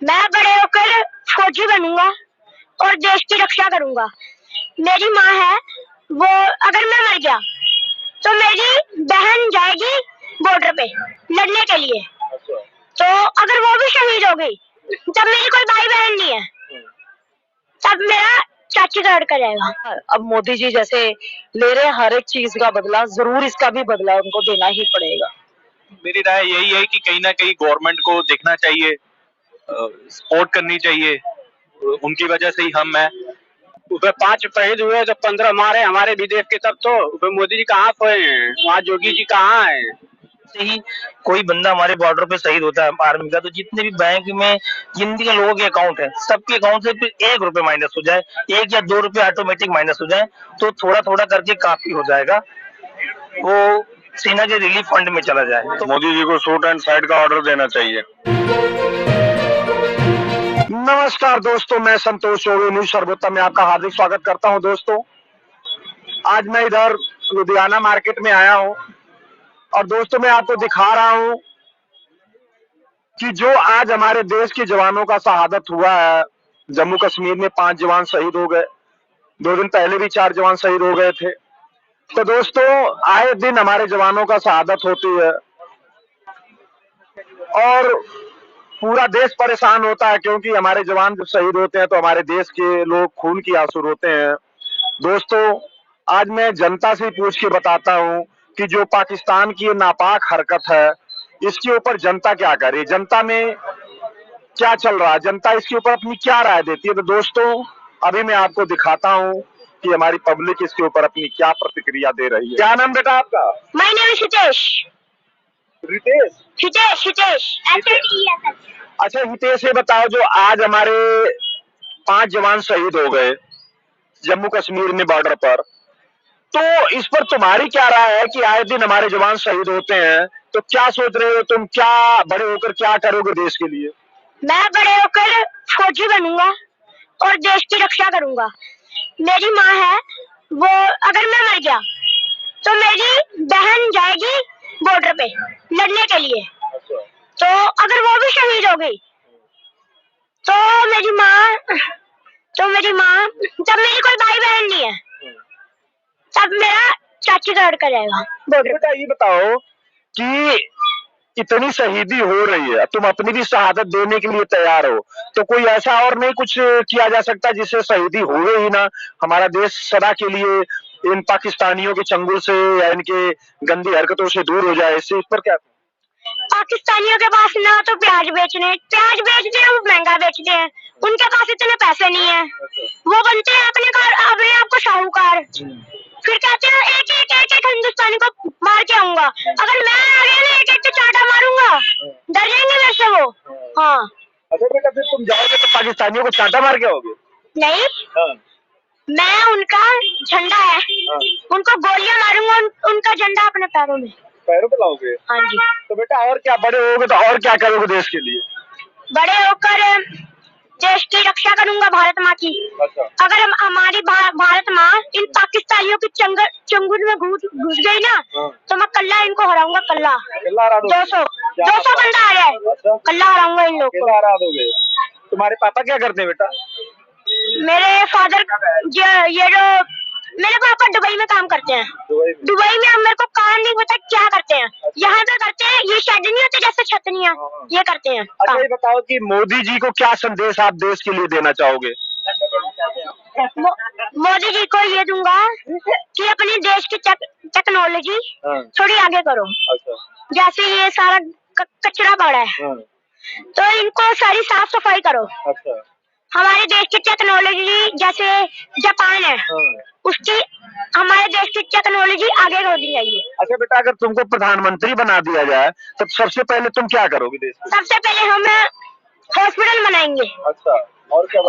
मैं बड़े होकर फौजी बनूंगा और देश की रक्षा करूंगा। मेरी माँ है, वो अगर मैं मर गया तो मेरी बहन जाएगी बॉर्डर पे लड़ने के लिए। तो अगर वो भी शहीद हो गई तब मेरी कोई भाई बहन नहीं है, तब मेरा चाची का लड़का जाएगा। अब मोदी जी जैसे ले रहे हैं हर एक चीज का बदला, जरूर इसका भी बदला उनको देना ही पड़ेगा। मेरी राय यही है कि कहीं ना कहीं गवर्नमेंट को देखना चाहिए, सपोर्ट करनी चाहिए, उनकी वजह से ही हम हैं। उसमें 5 शहीद हुए तो 15 मारे हमारे विदेश के, तब तो उसमें मोदी जी कहाँ खोए हैं, वहाँ योगी जी कहाँ है। से ही कोई बंदा हमारे बॉर्डर पे शहीद होता है आर्मी का, तो जितने भी बैंक में जिन लोगों के अकाउंट है, सबके अकाउंट से फिर 1 रुपए माइनस हो जाए, 1 या 2 रुपए ऑटोमेटिक माइनस हो जाए, तो थोड़ा थोड़ा करके काफी हो जाएगा, वो सेना के रिलीफ फंड में चला जाए। तो मोदी जी को शूट एंड साइड का ऑर्डर देना चाहिए। नमस्कार दोस्तों, मैं संतोष चौबे न्यूज सर्वोत्तम में आपका हार्दिक स्वागत करता हूं। दोस्तों, आज मैं इधर लुधियाना मार्केट में आया हूं और दोस्तों मैं आपको दिखा रहा हूं कि जो आज हमारे देश के जवानों का शहादत हुआ है। जम्मू कश्मीर में 5 जवान शहीद हो गए, 2 दिन पहले भी 4 जवान शहीद हो गए थे। तो दोस्तों, आए दिन हमारे जवानों का शहादत होती है और पूरा देश परेशान होता है, क्योंकि हमारे जवान जब शहीद होते हैं तो हमारे देश के लोग खून की आंसू रोते हैं। दोस्तों, आज मैं जनता से पूछ के बताता हूं कि जो पाकिस्तान की ये नापाक हरकत है, इसके ऊपर जनता क्या करे, जनता में क्या चल रहा है, जनता इसके ऊपर अपनी क्या राय देती है। तो दोस्तों, अभी मैं आपको दिखाता हूँ कि हमारी पब्लिक इसके ऊपर अपनी क्या प्रतिक्रिया दे रही है। क्या नाम बेटा आपका? My name is Hitesh. Ritesh? Hitesh Hitesh अच्छा हितेश, ये बताओ, जो आज हमारे 5 जवान शहीद हो गए जम्मू कश्मीर में बॉर्डर पर, तो इस पर तुम्हारी क्या राय है कि आए दिन हमारे जवान शहीद होते हैं, तो क्या सोच रहे हो तुम, क्या बड़े होकर क्या करोगे देश के लिए? मैं बड़े होकर फौजी बनूंगा और देश की रक्षा करूंगा। मेरी माँ है, वो अगर मैं मर गया तो मेरी बहन जाएगी बॉर्डर पे लड़ने के लिए। तो अगर वो भी शहीद हो गई तो मेरी माँ तब मेरी कोई भाई बहन नहीं है, तब मेरा चाची का लड़का जाएगा बॉर्डर। बेटा ये बताओ कि इतनी शहीदी हो रही है, तुम अपनी भी शहादत देने के लिए तैयार हो, तो कोई ऐसा और नहीं कुछ किया जा सकता जिससे शहीदी होवे ही ना, हमारा देश सदा के लिए इन पाकिस्तानियों के चंगुल से या इनके गंदी हरकतों से दूर हो जाए, इस पर क्या? पाकिस्तानियों के पास ना तो प्याज बेचते हैं, वो महंगा बेचते हैं, उनके पास इतने पैसे नहीं है, वो बनते हैं अपने आप को साहूकार, फिर कहते हैं एक हिंदुस्तानी को मार के आऊंगा। अगर मैं आ गया ना एक चाटा मारूंगा, डर जाएंगे मेरे से वो। हाँ। अच्छा बेटा, फिर तुम जाओगे तो पाकिस्तानियों को चाटा मार के आओगे? नहीं। हाँ। मैं उनका झंडा है, हाँ। उनको गोलियां मारूंगा, उनका झंडा अपने पैरों पे लाओगे? हाँ जी। तो बेटा और क्या, बड़े होगे तो और क्या करोगे देश के लिए? बड़े होकर देश की रक्षा करूंगा, भारत माँ की। अच्छा। अगर हमारी भारत माँ इन पाकिस्तानियों की चंगुल में घुस गई ना, हाँ। तो मैं कल्ला इनको हराऊंगा, कल्ला 200 बंदा आ जाए। अच्छा। कल्ला हराऊंगा इन लोग को। हरा दोगे? तुम्हारे पापा क्या करते हैं बेटा? मेरे फादर मेरे पापा दुबई में काम करते हैं। दुबई में अब मेरे को काम नहीं पता क्या करते हैं। अच्छा। यहाँ पे करते हैं, ये शेड नहीं होते जैसे छतनियाँ, ये करते हैं। अच्छा ये बताओ कि मोदी जी को क्या संदेश आप देश के लिए देना चाहोगे? मोदी जी को ये दूंगा कि अपनी देश की टेक्नोलॉजी थोड़ी आगे करो। अच्छा। जैसे ये सारा कचरा पड़ा है, तो इनको सारी साफ सफाई करो। अच्छा। हमारे देश की टेक्नोलॉजी जैसे जापान है, उसकी हमारे देश की टेक्नोलॉजी आगे होनी चाहिए। अच्छा बेटा, अगर तुमको प्रधानमंत्री बना दिया जाए तो सबसे पहले तुम क्या करोगे देश में? सबसे पहले हम हॉस्पिटल बनाएंगे। अच्छा। और क्या?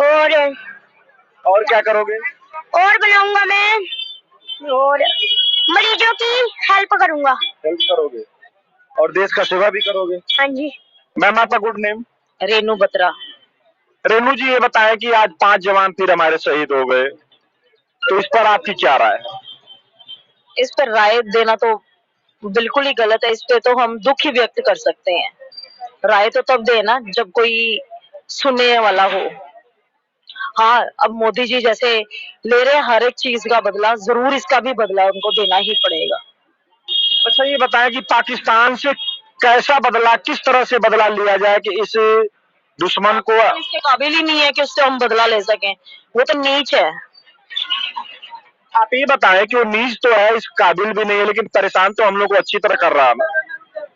और क्या करोगे? और बनाऊंगा मैं, और मरीजों की हेल्प करूंगा। हेल्प करोगे और देश का सेवा भी करोगे? हाँ जी। मैम आपका गुड नेम? रेनू बत्रा। रेनू जी, ये बताएं कि आज 5 जवान फिर हमारे शहीद हो गए, तो इस पर आपकी क्या राय है? इस पर राय देना तो बिल्कुल ही गलत है, इस पे तो हम दुख ही व्यक्त कर सकते हैं। राय तो तब देना जब कोई सुनने वाला हो। हाँ, अब मोदी जी जैसे ले रहे हैं हर एक चीज का बदला, जरूर इसका भी बदला उनको देना ही पड़ेगा। अच्छा ये बताएं कि पाकिस्तान से कैसा बदला, किस तरह से बदला लिया जाए कि इस दुश्मन को। इसके काबिल ही नहीं है कि उससे हम बदला ले सकें, वो तो नीच है। आप ये बताएं कि वो नीच तो है, इस काबिल भी नहीं है, लेकिन परेशान तो हम लोग को अच्छी तरह कर रहा है ना।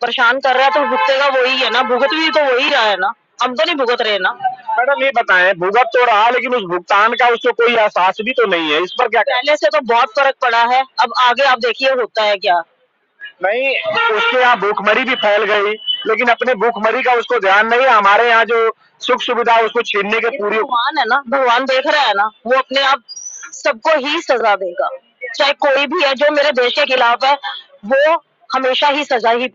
परेशान कर रहा है तो भुगतेगा वही है ना, भुगत भी तो वही रहा है ना, हम तो नहीं भुगत रहे ना। मैडम ये बताएं, भुगत तो रहा लेकिन उस भुगतान का उसको कोई एहसास भी तो नहीं है, इस पर क्या पहले से तो बहुत फर्क पड़ा है, अब आगे आप देखिए होता है क्या। नहीं, उसके यहाँ भूखमरी भी फैल गई, लेकिन अपने भूखमरी का उसको ध्यान नहीं है। हमारे यहाँ जो सुख सुविधा है उसको छीनने के पूरी। भगवान है ना, भगवान देख रहा है ना, वो अपने आप सबको ही सजा देगा, चाहे कोई भी है जो मेरे देश के खिलाफ है, वो हमेशा ही सजा ही।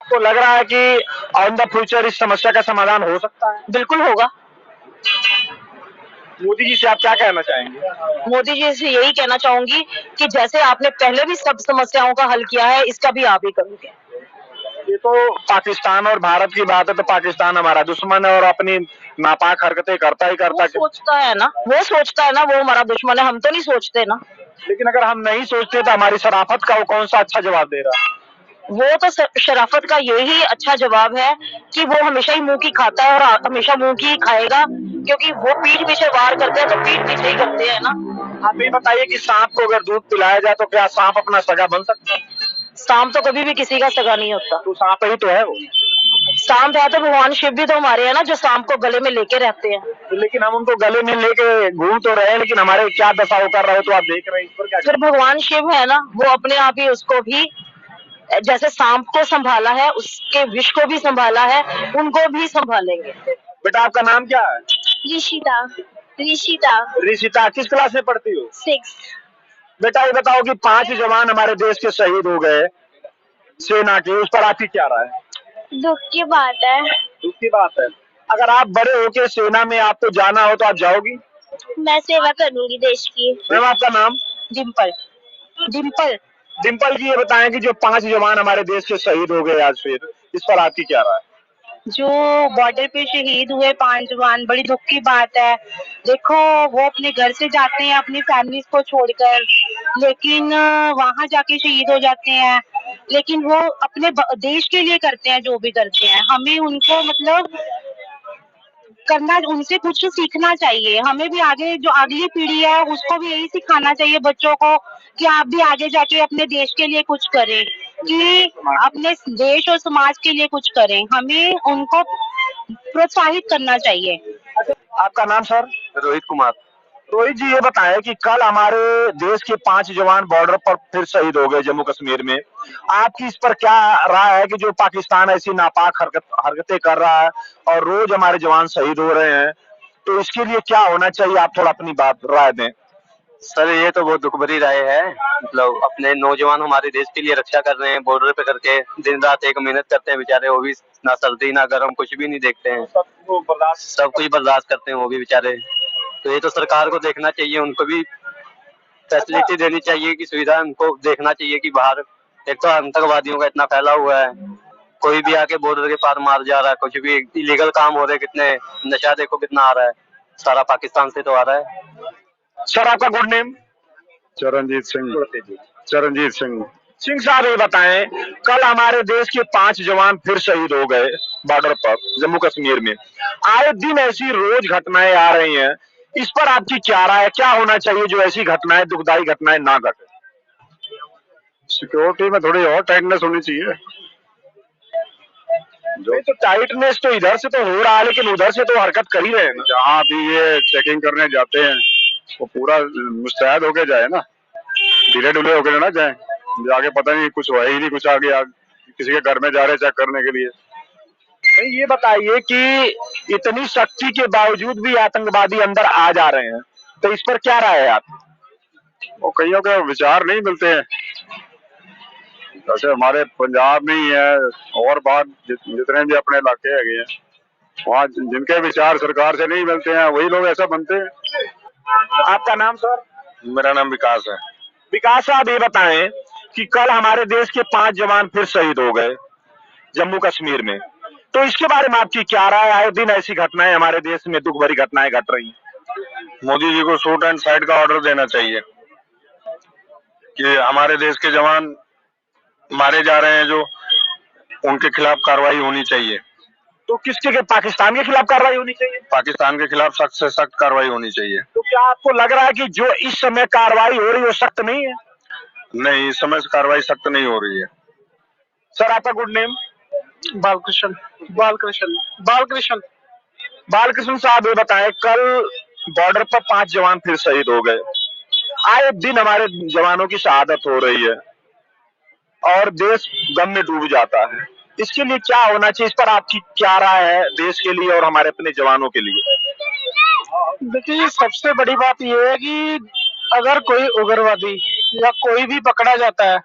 तो लग रहा है कि ऑन द फ्यूचर इस समस्या का समाधान हो सकता है। बिल्कुल होगा। मोदी जी से आप क्या कहना चाहेंगे? मोदी जी से यही कहना चाहूंगी कि जैसे आपने पहले भी सब समस्याओं का हल किया है, इसका भी आप ही करोगे। ये तो पाकिस्तान और भारत की बात है, तो पाकिस्तान हमारा दुश्मन है और अपनी नापाक हरकतें करता ही करता है। सोचता है ना, वो सोचता है ना वो हमारा दुश्मन है, हम तो नहीं सोचते ना। लेकिन अगर हम नहीं सोचते तो हमारी शराफत का वो कौन सा अच्छा जवाब दे रहा है? वो तो शराफत का यही अच्छा जवाब है कि वो हमेशा ही मुंह की खाता है और हमेशा मुंह की खाएगा, क्योंकि वो पीठ पीछे वार करते हैं तो पीठ पीछे ही करते हैं ना। आप ये बताइए कि सांप को अगर दूध पिलाया जाए तो क्या सांप अपना सगा बन सकता है? सांप तो कभी भी किसी का सगा नहीं होता। तो सांप ही तो है वो। सांप है तो भगवान शिव भी तो हमारे है ना, जो सांप को गले में लेके रहते हैं। लेकिन हम उनको गले में लेके घूम तो रहे हैं, लेकिन हमारे क्या दशा हो कर रहे हो तो आप देख रहे हैं, इस पर क्या। फिर भगवान शिव है ना, वो अपने आप ही उसको भी जैसे सांप को संभाला है, उसके विष को भी संभाला है, उनको भी संभालेंगे। बेटा आपका नाम क्या है? ऋषिता। ऋषिता। ऋषिता, किस क्लास में पढ़ती हो? 6। बेटा ये बताओ कि 5 जवान हमारे देश के शहीद हो गए सेना के, उस पर आपकी क्या राय है? दुख की बात है। दुख की बात है। अगर आप बड़े होके सेना में आपको जाना हो तो आप जाओगी? मैं सेवा करूंगी देश की। मैम आपका नाम? डिम्पल। डिम्पल। डिम्पल जी ये बताएं कि जो 5 जवान हमारे देश के शहीद हो गए आज, फिर इस पर आपकी क्या राय है? जो बॉर्डर पे शहीद हुए 5 जवान, बड़ी दुख की बात है। देखो वो अपने घर से जाते हैं अपनी फैमिली को छोड़कर, लेकिन वहां जाके शहीद हो जाते हैं, लेकिन वो अपने देश के लिए करते हैं जो भी करते हैं। हमें उनको मतलब करना, उनसे कुछ सीखना चाहिए। हमें भी आगे जो अगली पीढ़ी है उसको भी यही सिखाना चाहिए बच्चों को कि आप भी आगे जाके अपने देश के लिए कुछ करें, कि अपने देश और समाज के लिए कुछ करें। हमें उनको प्रोत्साहित करना चाहिए। आपका नाम सर? रोहित कुमार। रोहित जी ये बताएं कि कल हमारे देश के 5 जवान बॉर्डर पर फिर शहीद हो गए जम्मू कश्मीर में। आपकी इस पर क्या राय है कि जो पाकिस्तान ऐसी नापाक हरकतें कर रहा है और रोज हमारे जवान शहीद हो रहे हैं, तो इसके लिए क्या होना चाहिए? आप थोड़ा अपनी बात राय दें। सर ये तो बहुत दुख भरी राय है, मतलब अपने नौजवान हमारे देश के लिए रक्षा कर रहे हैं, बॉर्डर पे करके दिन रात एक मेहनत करते हैं बेचारे, वो भी ना सर्दी ना गर्म कुछ भी नहीं देखते हैं, सब कुछ बर्दाश्त करते हैं वो भी बेचारे। तो ये तो सरकार को देखना चाहिए, उनको भी फैसिलिटी देनी चाहिए कि सुविधा उनको देखना चाहिए कि बाहर एक तो आतंकवादियों का इतना फैला हुआ है, कोई भी आके बॉर्डर के पार मार जा रहा है, कुछ भी इलीगल काम हो रहे हैं, कितने नशा देखो कितना आ रहा है, सारा पाकिस्तान से तो आ रहा है। सर आपका गुड नेम? चरणजीत सिंह। चरणजीत सिंह। सिंह साहब ये बताएं, कल हमारे देश के 5 जवान फिर शहीद हो गए बॉर्डर पर जम्मू कश्मीर में। आए दिन ऐसी रोज घटनाएं आ रही हैं, इस पर आपकी क्या राय है? क्या होना चाहिए जो ऐसी घटनाएं, दुखदाई घटनाएं ना घटे? सिक्योरिटी में थोड़ी और टाइटनेस होनी चाहिए। जो तो टाइटनेस तो इधर से तो हो रहा है, लेकिन उधर से तो हरकत कर ही रहे हैं ना। जहाँ भी ये चेकिंग करने जाते हैं वो पूरा मुस्तैद होके जाए ना, ढीले ढुले होके ना जाए, आगे पता नहीं कुछ हुआ ही नहीं, कुछ आगे किसी के घर में जा रहे चेक करने के लिए। नहीं ये बताइए कि इतनी शक्ति के बावजूद भी आतंकवादी अंदर आ जा रहे हैं, तो इस पर क्या राय है आप? वो कईयों के विचार नहीं मिलते हैं, जैसे हमारे पंजाब में ही है और बाहर जितने भी अपने इलाके है वहाँ जिनके विचार सरकार से नहीं मिलते हैं वही लोग ऐसा बनते हैं। आपका नाम सर? मेरा नाम विकास है। विकास साहब ये बताएं कि कल हमारे देश के 5 जवान फिर शहीद हो गए जम्मू कश्मीर में। तो इसके बारे में आपकी क्या राय है? आए दिन ऐसी घटनाएं हमारे देश में दुख भरी घटनाएं घट रही हैं। मोदी जी को शूट एंड साइड का ऑर्डर देना चाहिए कि हमारे देश के जवान मारे जा रहे हैं जो, उनके खिलाफ कार्रवाई होनी चाहिए। तो किसके के पाकिस्तान के खिलाफ कार्रवाई होनी चाहिए? पाकिस्तान के खिलाफ सख्त से सख्त कार्रवाई होनी चाहिए। तो क्या आपको लग रहा है कि जो इस समय कार्रवाई हो रही है वो सख्त नहीं है? नहीं, इस समय कार्रवाई सख्त नहीं हो रही है। सर आपका गुड नेम? बालकृष्ण बालकृष्ण बालकृष्ण बालकृष्ण साहब ये बताएं, कल बॉर्डर पर 5 जवान फिर शहीद हो गए। आए दिन हमारे जवानों की शहादत हो रही है और देश गम में डूब जाता है। इसके लिए क्या होना चाहिए? इस पर आपकी क्या राय है देश के लिए और हमारे अपने जवानों के लिए? देखिए, सबसे बड़ी बात यह है कि अगर कोई उग्रवादी या कोई भी पकड़ा जाता है,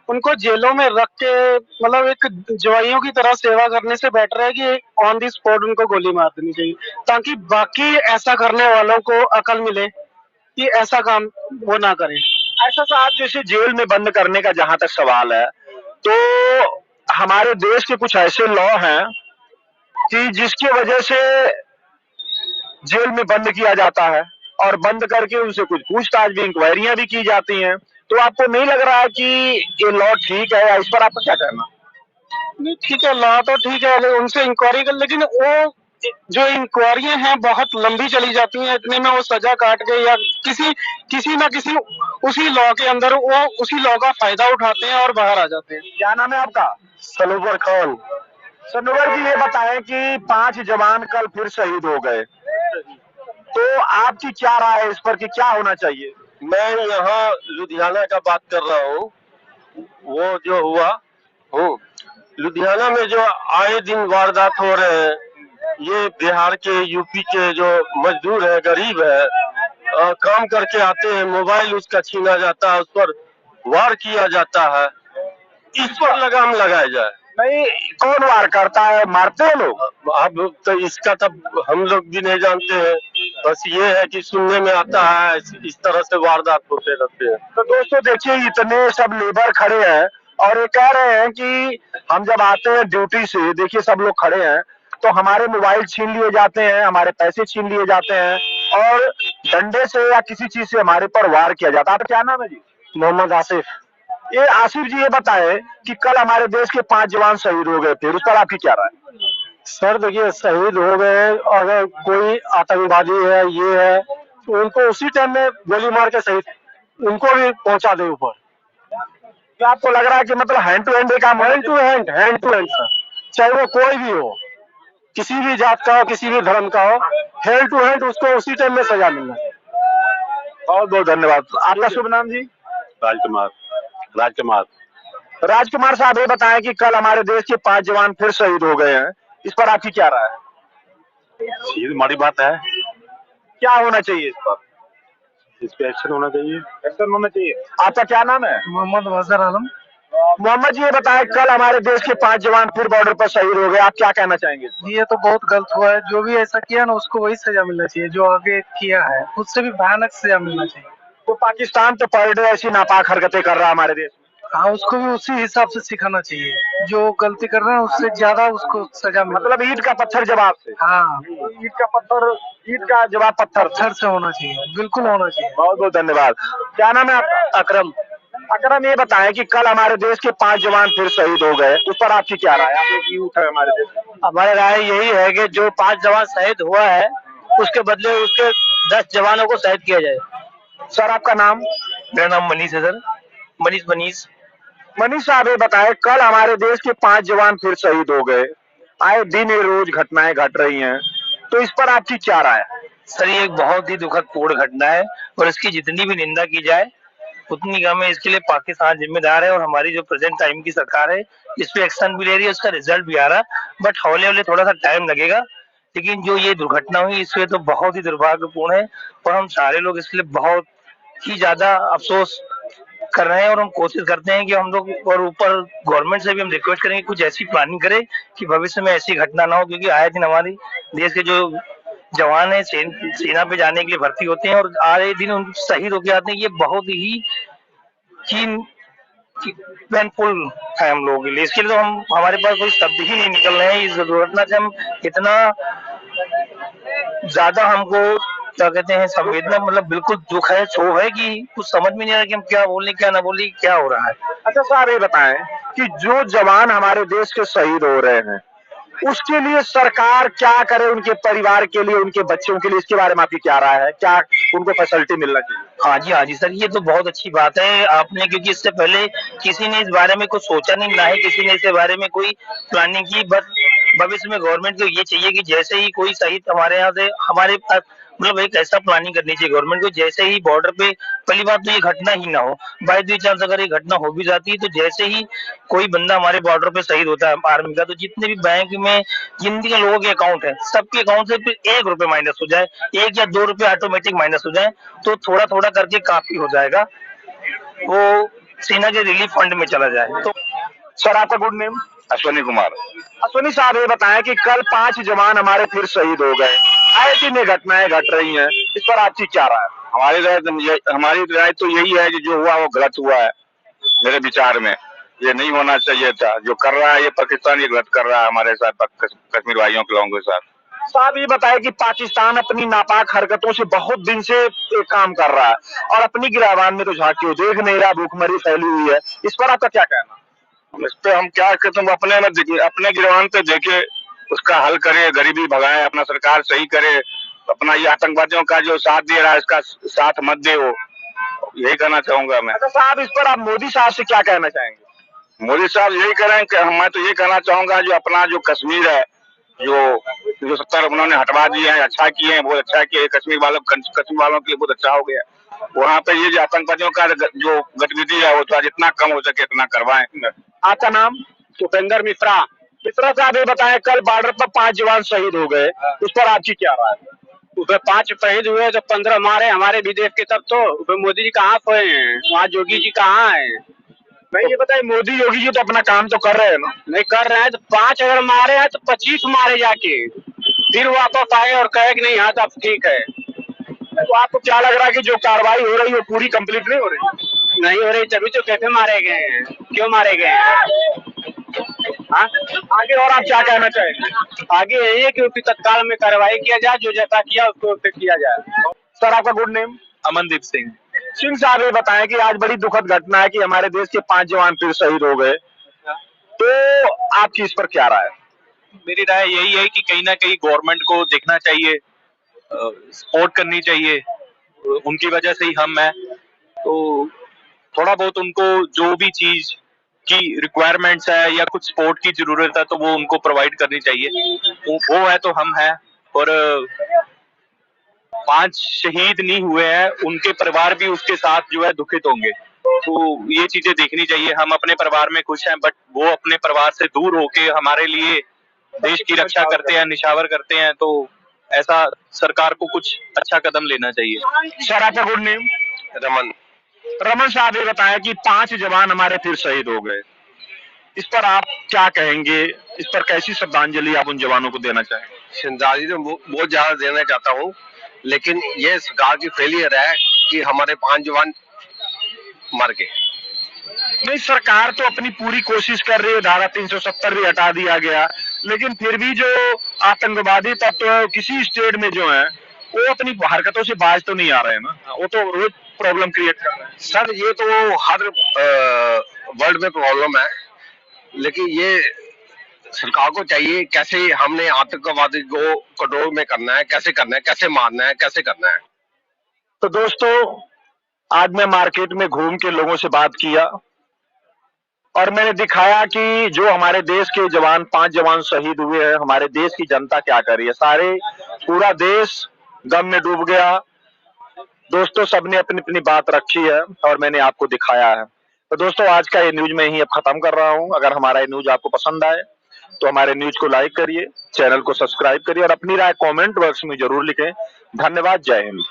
उनको जेलों में रख के मतलब एक जवाइयों की तरह सेवा करने से बेटर है कि ऑन दी स्पॉट उनको गोली मार देनी चाहिए, ताकि बाकी ऐसा करने वालों को अकल मिले कि ऐसा काम वो ना करें। ऐसा साहब, जैसे जेल में बंद करने का जहां तक सवाल है, तो हमारे देश के कुछ ऐसे लॉ हैं कि जिसकी वजह से जेल में बंद किया जाता है और बंद करके उनसे कुछ पूछताछ भी, इंक्वायरियां भी की जाती हैं। तो आपको नहीं लग रहा है कि ये लॉ ठीक है या इस पर आपका क्या कहना? नहीं, ठीक है, लॉ तो ठीक है, उनसे इंक्वायरी कर, लेकिन वो जो इंक्वायरियां हैं बहुत लंबी चली जाती हैं, इतने में वो सजा काट के या किसी ना किसी उसी लॉ के अंदर वो उसी लॉ का फायदा उठाते हैं और बाहर आ जाते हैं। क्या नाम है आपका? सनोवर खान। सनोवर जी ये बताएं कि 5 जवान कल फिर शहीद हो गए, तो आपकी क्या राय है इस पर कि क्या होना चाहिए? मैं यहाँ लुधियाना का बात कर रहा हूँ। वो जो हुआ हो लुधियाना में, जो आए दिन वारदात हो रहे हैं, ये बिहार के, यूपी के जो मजदूर है, गरीब है, काम करके आते हैं, मोबाइल उसका छीना जाता है, उस पर वार किया जाता है। इस पर लगाम लगाया जाए। नहीं, कौन वार करता है? मारते हैं लोग? अब तो इसका तब हम लोग भी नहीं जानते हैं, बस ये है कि सुनने में आता है इस तरह से वारदात होते रहते हैं। तो दोस्तों देखिए, इतने सब लेबर खड़े हैं और ये कह रहे हैं कि हम जब आते हैं ड्यूटी से, देखिए सब लोग खड़े हैं, तो हमारे मोबाइल छीन लिए जाते हैं, हमारे पैसे छीन लिए जाते हैं और डंडे से या किसी चीज से हमारे पर वार किया जाता है। आपका क्या नाम है जी? मोहम्मद आसिफ। ये आसिफ जी ये बताएं कि कल हमारे देश के 5 जवान शहीद हो गए थे, उस पर आपकी क्या राय? सर देखिए, शहीद हो गए, अगर कोई आतंकवादी है, ये है, तो उनको उसी टाइम में गोली मार के शहीद उनको भी पहुंचा दे ऊपर। क्या आपको लग रहा है कि मतलब हैंड टू हैंड काम? हैंड टू हैंड सर, चाहे वो कोई भी हो, किसी भी जात का हो, किसी भी धर्म का हो, हैंड टू हैंड उसको उसी टाइम में सजा मिलना है। बहुत बहुत धन्यवाद। आपका शुभ नाम जी? राजकुमार। राजकुमार। राजकुमार साहब ये बताएं कि कल हमारे देश के 5 जवान फिर शहीद हो गए हैं, इस पर आपकी क्या राय है? ये बड़ी बात है, क्या होना चाहिए इस पर? इस पे एक्शन होना चाहिए। एक्शन होना चाहिए। आपका क्या नाम है? मोहम्मद वजर आलम। मोहम्मद जी ये बताएं, कल हमारे देश के 5 जवान फिर बॉर्डर पर शहीद हो गए, आप क्या कहना चाहेंगे? ये तो बहुत गलत हुआ है, जो भी ऐसा किया ना उसको वही सजा मिलना चाहिए जो आगे किया है, उससे भी भयानक सजा मिलना चाहिए। तो पाकिस्तान तो पर डे ऐसी नापाक हरकतें कर रहा है हमारे देश में। हाँ, उसको भी उसी हिसाब से सिखाना चाहिए, जो गलती कर रहा है उससे ज्यादा उसको सजा मिले। मतलब ईंट का पत्थर जवाब से। हाँ, ईंट का पत्थर, ईंट का जवाब पत्थर। पत्थर से होना चाहिए, बिल्कुल होना चाहिए। बहुत बहुत धन्यवाद। क्या नाम है आपका? अकरम। अकरम ये बताएं कि कल हमारे देश के 5 जवान फिर शहीद हो गए, उस पर आपकी क्या राय है? आप एक यूथ है हमारे देश में। हमारी राय यही है कि जो 5 जवान शहीद हुआ है, उसके बदले उसके 10 जवानों को शहीद किया जाए। सर आपका नाम? मेरा नाम मनीष है सर, मनीष। मनीष साहब ये बताएं, कल हमारे देश के 5 जवान फिर शहीद हो गए, आए दिन ये रोज घटनाएं घट रही हैं, तो इस पर आपकी क्या राय है? सर ये एक बहुत ही दुखद पूर्ण घटना है और इसकी जितनी भी निंदा की जाए उतनी कम है। इसके लिए पाकिस्तान जिम्मेदार है और हमारी जो प्रेजेंट टाइम की सरकार है इस पे एक्शन भी ले रही है, उसका रिजल्ट भी आ रहा है, बट हौले हौले थोड़ा सा टाइम लगेगा। लेकिन जो ये दुर्घटना हुई इससे तो बहुत ही दुर्भाग्यपूर्ण है और हम सारे लोग इसके लिए बहुत ही ज्यादा अफसोस कर रहे हैं और हम कोशिश करते हैं कि हम लोग और ऊपर गवर्नमेंट से भी हम रिक्वेस्ट करेंगे कुछ ऐसी प्लानिंग करे कि भविष्य में ऐसी घटना ना हो, क्योंकि आए दिन हमारी देश के जो जवान है सेना पे जाने के लिए भर्ती होते हैं और आए दिन उन शहीद होके आते हैं। ये बहुत ही पेनफुल है हम लोगों के लिए। इसके लिए तो हमारे पास कोई शब्द ही नहीं निकल रहे हैं। इस दुर्घटना से हम इतना ज्यादा हमको क्या कहते हैं संवेदना, मतलब बिल्कुल दुख है, क्षोभ है कि कुछ समझ में नहीं आ रहा कि हम क्या बोलें क्या ना बोलें, क्या हो रहा है। अच्छा साहब ये बताएं कि जो जवान हमारे देश के शहीद हो रहे हैं उसके लिए सरकार क्या करे, उनके परिवार के लिए, उनके बच्चों के लिए, इसके बारे में आपकी क्या राय है? क्या उनको फैसिलिटी मिलना चाहिए? हाँ जी सर, ये तो बहुत अच्छी बात है आपने, क्योंकि इससे पहले किसी ने इस बारे में कुछ सोचा नहीं, ना ही किसी ने इसके बारे में कोई प्लानिंग की। बस भविष्य में गवर्नमेंट को ये चाहिए कि जैसे ही कोई शहीद हमारे यहाँ से हमारे पास, मतलब एक ऐसा प्लानिंग करनी चाहिए गवर्नमेंट को, जैसे ही बॉर्डर पे, पहली बात तो ये घटना ही ना हो, बाई दी चांस अगर ये घटना हो भी जाती है तो जैसे ही कोई बंदा हमारे बॉर्डर पे शहीद होता है आर्मी का, तो जितने भी बैंक में जितने के लोगों के अकाउंट है, सबके अकाउंट से फिर 1 रुपए माइनस हो जाए, 1 या 2 रुपए ऑटोमेटिक माइनस हो जाए, तो थोड़ा थोड़ा करके काफी हो जाएगा, वो सेना के रिलीफ फंड में चला जाए। तो सर आपका गुड नेम? अश्वनी कुमार। अश्वनी साहब ये बताएं कि कल 5 जवान हमारे फिर शहीद हो गए, आए दिन ये घटनाएं घट रही हैं, इस पर आपकी क्या राय है? हमारी राय तो यही है कि जो हुआ वो गलत हुआ है। मेरे विचार में ये नहीं होना चाहिए था। जो कर रहा है ये पाकिस्तान, ये गलत कर रहा है हमारे साथ, कश्मीर भाइयों के लोगों के साथ। साहब ये बताएं कि पाकिस्तान अपनी नापाक हरकतों से बहुत दिन से काम कर रहा है और अपनी गिरावान में तो झांकी देख नहीं रहा, भूखमरी फैली हुई है, इस पर आपका क्या कहना? इस पे हम क्या कहते हैं, अपने गिरवान पे देखे, उसका हल करे, गरीबी भगाए, अपना सरकार सही करे, अपना ये आतंकवादियों का जो साथ दे रहा है इसका साथ मत दे, वो यही कहना चाहूंगा मैं। अच्छा साहब इस पर आप मोदी साहब से क्या कहना चाहेंगे? मोदी साहब यही करें कि मैं तो ये कहना चाहूंगा, जो अपना जो कश्मीर है, जो 70 उन्होंने हटवा दिए हैं, अच्छा किए हैं, बहुत अच्छा किए कश्मीर वालों के लिए, बहुत अच्छा हो गया। वहाँ पे ये जो आतंकवादियों का जो गतिविधि है वो तो जितना कम हो सके इतना करवाएं। आपका नाम? उपेंद्र मिश्रा। मिश्रा साहब ये बताएं कल बॉर्डर पर 5 जवान शहीद हो गए, उस पर आपकी क्या राय है? उसमें 5 शहीद हुए तो 15 मारे हमारे विदेश के, तब तो मोदी जी कहाँ सोए हैं, वहाँ योगी जी कहाँ है? नहीं ये बताइए, मोदी योगी जी तो अपना काम तो कर रहे हैं ना? नहीं कर रहे हैं तो 5 अगर मारे हैं तो 25 मारे जाके, फिर वापस आए और कहे कि नहीं हाँ तो अब ठीक है। तो आपको क्या लग रहा है कि जो कार्रवाई हो रही है वो पूरी कंप्लीट नहीं हो रही? नहीं हो रही, तभी तो कैसे मारे गए हैं, क्यों मारे गए हैं? हाँ आगे और आप क्या कहना चाहेंगे? आगे यही है कि उसकी तत्काल में कार्रवाई किया जाए, जो जैसा किया उसको किया जाए। सर आपका गुड नेम? अमनदीप सिंह। सिंह साहब ये बताएं कि आज बड़ी दुखद घटना है कि हमारे देश के 5 जवान फिर शहीद हो गए, तो आपकी इस पर क्या राय है? मेरी राय यही है कि कहीं ना कहीं गवर्नमेंट को देखना चाहिए, सपोर्ट करनी चाहिए, उनकी वजह से ही हम हैं, तो थोड़ा बहुत उनको जो भी चीज की रिक्वायरमेंट्स है या कुछ सपोर्ट की जरूरत है तो वो उनको प्रोवाइड करनी चाहिए। वो है तो हम हैं। और 5 शहीद नहीं हुए हैं, उनके परिवार भी उसके साथ जो है दुखित होंगे, तो ये चीजें देखनी चाहिए। हम अपने परिवार में खुश हैं, बट वो अपने परिवार से दूर होके हमारे लिए देश की रक्षा करते हैं, निछावर करते हैं, तो ऐसा सरकार को कुछ अच्छा कदम लेना चाहिए। सर आपका गुड नेम? रमन। रमन साहब ये बताया कि 5 जवान हमारे फिर शहीद हो गए, इस पर आप क्या कहेंगे? इस पर कैसी श्रद्धांजलि आप उन जवानों को देना चाहेंगे? श्रद्धांजलि तो बहुत ज्यादा देना चाहता हूँ, लेकिन ये सरकार की फेलियर है कि हमारे 5 जवान मर गए। नहीं सरकार तो अपनी पूरी कोशिश कर रही है, धारा 370 भी हटा दिया गया, लेकिन फिर भी जो आतंकवादी तत्व किसी स्टेट में जो है वो अपनी हरकतों से बाज तो नहीं आ रहे हैं ना, वो तो रोज प्रॉब्लम क्रिएट कर रहे हैं। सर ये तो हर वर्ल्ड में प्रॉब्लम है, लेकिन ये सरकार को चाहिए कैसे हमने आतंकवादी को कंट्रोल में करना है, कैसे करना है, कैसे मारना है, कैसे करना है। तो दोस्तों आज मैं मार्केट में घूम के लोगों से बात किया और मैंने दिखाया कि जो हमारे देश के जवान 5 जवान शहीद हुए हैं, हमारे देश की जनता क्या कर रही है। पूरा देश गम में डूब गया। दोस्तों सबने अपनी अपनी बात रखी है और मैंने आपको दिखाया है। तो दोस्तों आज का ये न्यूज मैं यहीं अब खत्म कर रहा हूं। अगर हमारा ये न्यूज आपको पसंद आए तो हमारे न्यूज को लाइक करिए, चैनल को सब्सक्राइब करिए और अपनी राय कमेंट बॉक्स में जरूर लिखें। धन्यवाद। जय हिंद।